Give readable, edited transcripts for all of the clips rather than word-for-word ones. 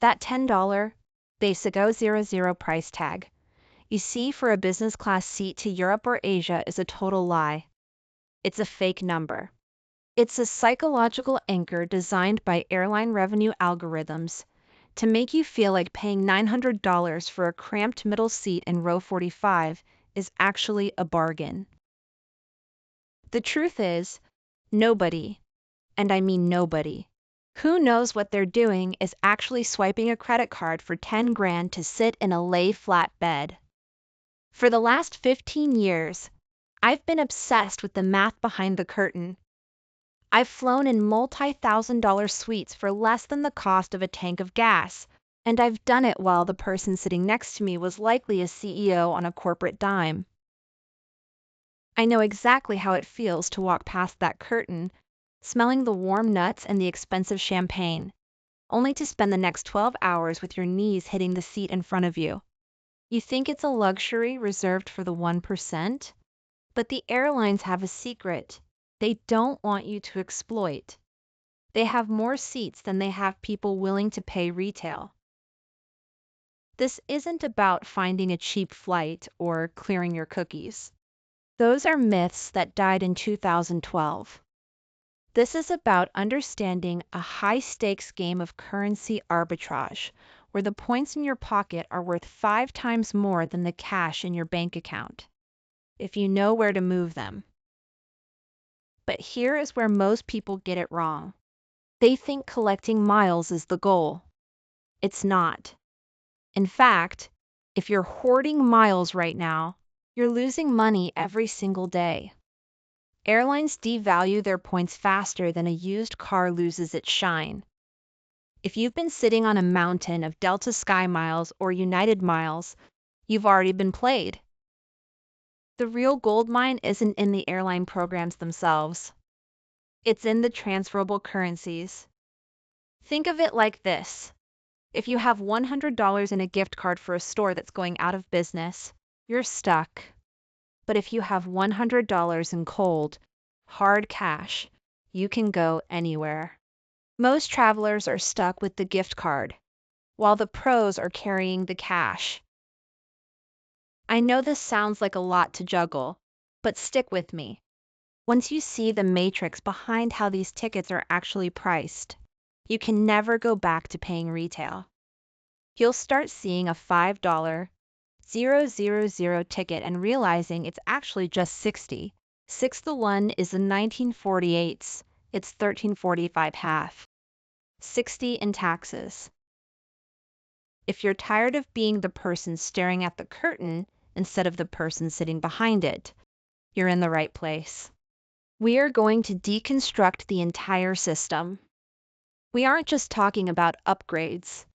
That $10 basic 000 price tag you see for a business class seat to Europe or Asia is a total lie. It's a fake number. It's a psychological anchor designed by airline revenue algorithms to make you feel like paying $900 for a cramped middle seat in row 45 is actually a bargain. The truth is, nobody, and I mean nobody, who knows what they're doing is actually swiping a credit card for 10 grand to sit in a lay-flat bed. For the last 15 years, I've been obsessed with the math behind the curtain. I've flown in multi-thousand-dollar suites for less than the cost of a tank of gas, and I've done it while the person sitting next to me was likely a CEO on a corporate dime. I know exactly how it feels to walk past that curtain, smelling the warm nuts and the expensive champagne, only to spend the next 12 hours with your knees hitting the seat in front of you. You think it's a luxury reserved for the 1%? But the airlines have a secret they don't want you to exploit. They have more seats than they have people willing to pay retail. This isn't about finding a cheap flight or clearing your cookies. Those are myths that died in 2012. This is about understanding a high-stakes game of currency arbitrage, where the points in your pocket are worth 5 times more than the cash in your bank account, if you know where to move them. But here is where most people get it wrong. They think collecting miles is the goal. It's not. In fact, if you're hoarding miles right now, you're losing money every single day. Airlines devalue their points faster than a used car loses its shine. If you've been sitting on a mountain of Delta Sky Miles or United Miles, you've already been played. The real gold mine isn't in the airline programs themselves. It's in the transferable currencies. Think of it like this. If you have $100 in a gift card for a store that's going out of business, you're stuck. But if you have $100 in cold, hard cash, you can go anywhere. Most travelers are stuck with the gift card, while the pros are carrying the cash. I know this sounds like a lot to juggle, but stick with me. Once you see the matrix behind how these tickets are actually priced, you can never go back to paying retail. You'll start seeing a $5,000 ticket and realizing it's actually just 60. 6 to 1 is the 1948s. It's 1345 half. 60 in taxes. If you're tired of being the person staring at the curtain instead of the person sitting behind it, you're in the right place. We are going to deconstruct the entire system. We aren't just talking about upgrades.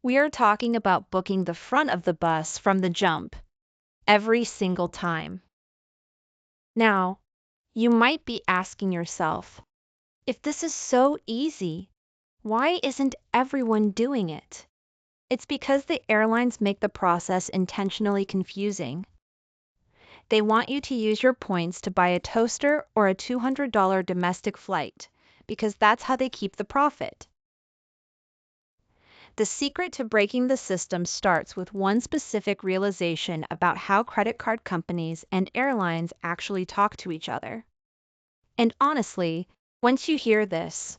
We are talking about booking the front of the bus from the jump, every single time. Now, you might be asking yourself, if this is so easy, why isn't everyone doing it? It's because the airlines make the process intentionally confusing. They want you to use your points to buy a toaster or a $200 domestic flight, because that's how they keep the profit. The secret to breaking the system starts with one specific realization about how credit card companies and airlines actually talk to each other. And honestly, once you hear this,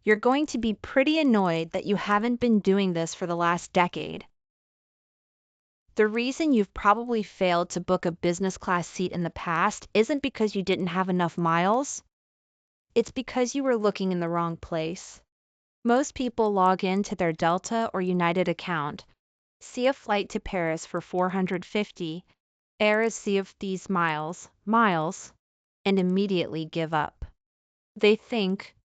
you're going to be pretty annoyed that you haven't been doing this for the last decade. The reason you've probably failed to book a business class seat in the past isn't because you didn't have enough miles. It's because you were looking in the wrong place. Most people log into their Delta or United account, see a flight to Paris for $450, air a sea of these miles, and immediately give up. They think,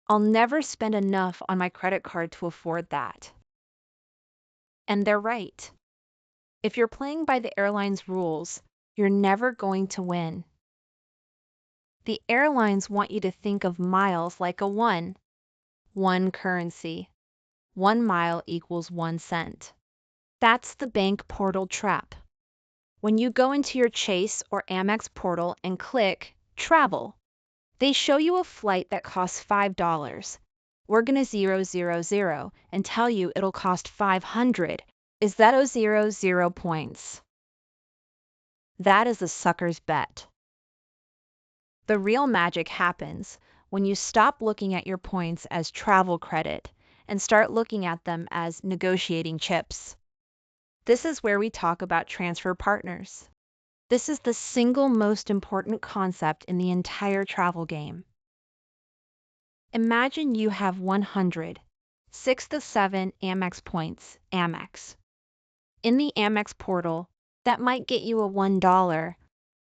I'll never spend enough on my credit card to afford that. And they're right. If you're playing by the airline's rules, you're never going to win. The airlines want you to think of miles like a one currency. 1 mile equals 1 cent. That's the bank portal trap. When you go into your Chase or Amex portal and click Travel, they show you a flight that costs $5, we're gonna 000 and tell you it'll cost 500. Is that 000 points? That is a sucker's bet. The real magic happens when you stop looking at your points as travel credit and start looking at them as negotiating chips. This is where we talk about transfer partners. This is the single most important concept in the entire travel game. Imagine you have 100, 6 to 7 Amex points, Amex. In the Amex portal, that might get you a $1,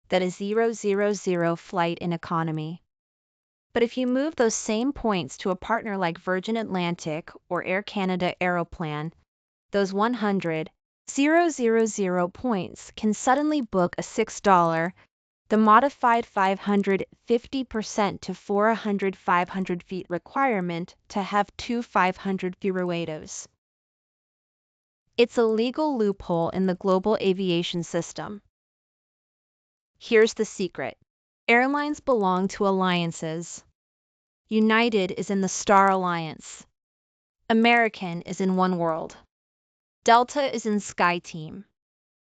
that is 000 flight in economy. But if you move those same points to a partner like Virgin Atlantic or Air Canada Aeroplan, those 100, 000 points can suddenly book a $6, the modified 550% to 500 feet requirement to have two 500 Firuetos. It's a legal loophole in the global aviation system. Here's the secret. Airlines belong to alliances. United is in the Star Alliance. American is in One World. Delta is in SkyTeam.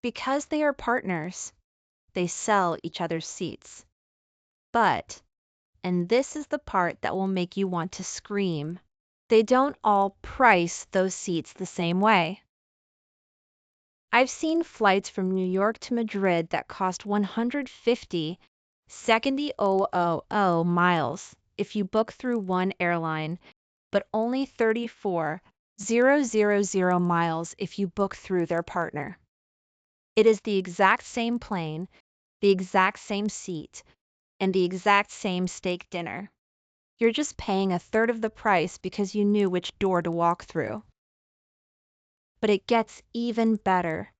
Because they are partners, they sell each other's seats. But, and this is the part that will make you want to scream, they don't all price those seats the same way. I've seen flights from New York to Madrid that cost 150 miles if you book through one airline, but only 34,000 miles if you book through their partner. It is the exact same plane, the exact same seat, and the exact same steak dinner. You're just paying a third of the price because you knew which door to walk through. But it gets even better.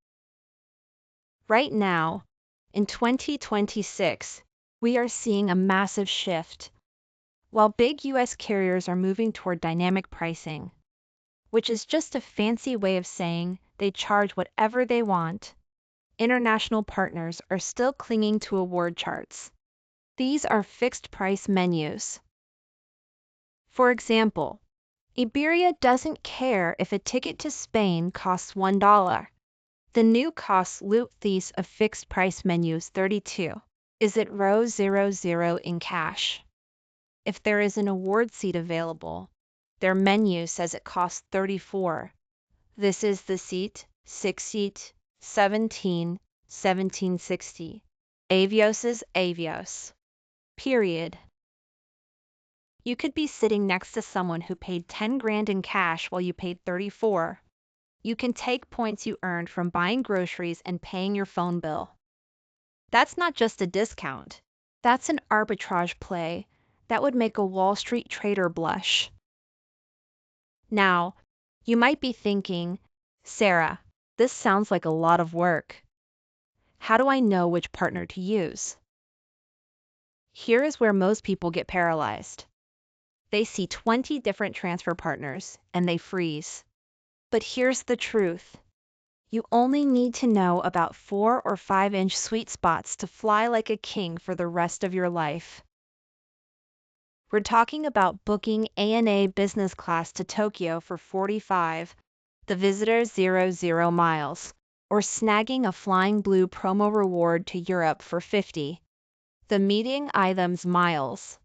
Right now, in 2026, we are seeing a massive shift. While big US carriers are moving toward dynamic pricing, which is just a fancy way of saying they charge whatever they want, international partners are still clinging to award charts. These are fixed price menus. For example, Iberia doesn't care if a ticket to Spain costs $1. The new cost loop these of fixed price menus 32. Is it row 00 in cash? If there is an award seat available, their menu says it costs 34. This is the seat, 6 seat, 1760. Avios is Avios. Period. You could be sitting next to someone who paid 10 grand in cash while you paid 34. You can take points you earned from buying groceries and paying your phone bill. That's not just a discount. That's an arbitrage play that would make a Wall Street trader blush. Now, you might be thinking, Sarah, this sounds like a lot of work. How do I know which partner to use? Here is where most people get paralyzed. They see 20 different transfer partners and they freeze. But here's the truth. You only need to know about 4 or 5-inch sweet spots to fly like a king for the rest of your life. We're talking about booking ANA business class to Tokyo for 45, the visitor 00 miles, or snagging a Flying Blue promo reward to Europe for 50, the meeting items miles.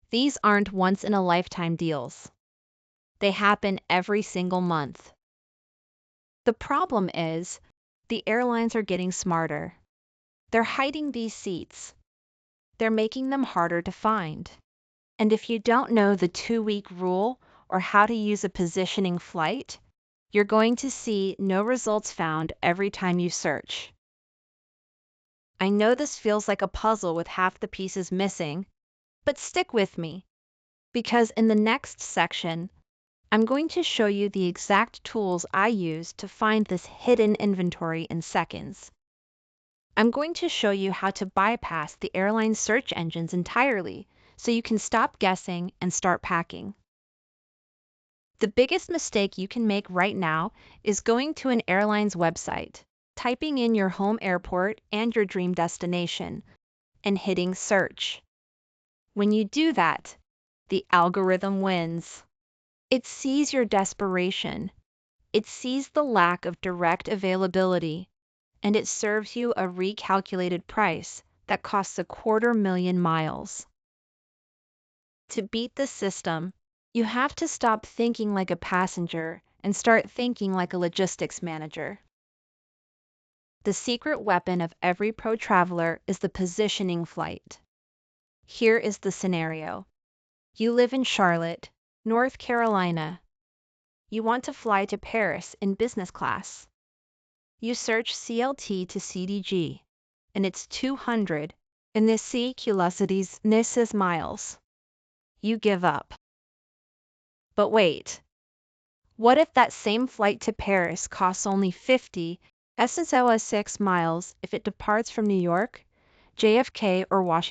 These aren't once-in-a-lifetime deals. They happen every single month. The problem is, the airlines are getting smarter. They're hiding these seats. They're making them harder to find. And if you don't know the 2-week rule or how to use a positioning flight, you're going to see no results found every time you search. I know this feels like a puzzle with half the pieces missing, but stick with me, because in the next section, I'm going to show you the exact tools I use to find this hidden inventory in seconds. I'm going to show you how to bypass the airline search engines entirely so you can stop guessing and start packing. The biggest mistake you can make right now is going to an airline's website, typing in your home airport and your dream destination, and hitting search. When you do that, the algorithm wins. It sees your desperation. It sees the lack of direct availability, and it serves you a recalculated price that costs 250,000 miles. To beat the system, you have to stop thinking like a passenger and start thinking like a logistics manager. The secret weapon of every pro traveler is the positioning flight. Here is the scenario. You live in Charlotte, North Carolina. You want to fly to Paris in business class. You search CLT to CDG, and it's 200 in the CQLCDs miles. You give up. But wait, what if that same flight to Paris costs only 50 SSLS 6 miles if it departs from New York, JFK, or Washington?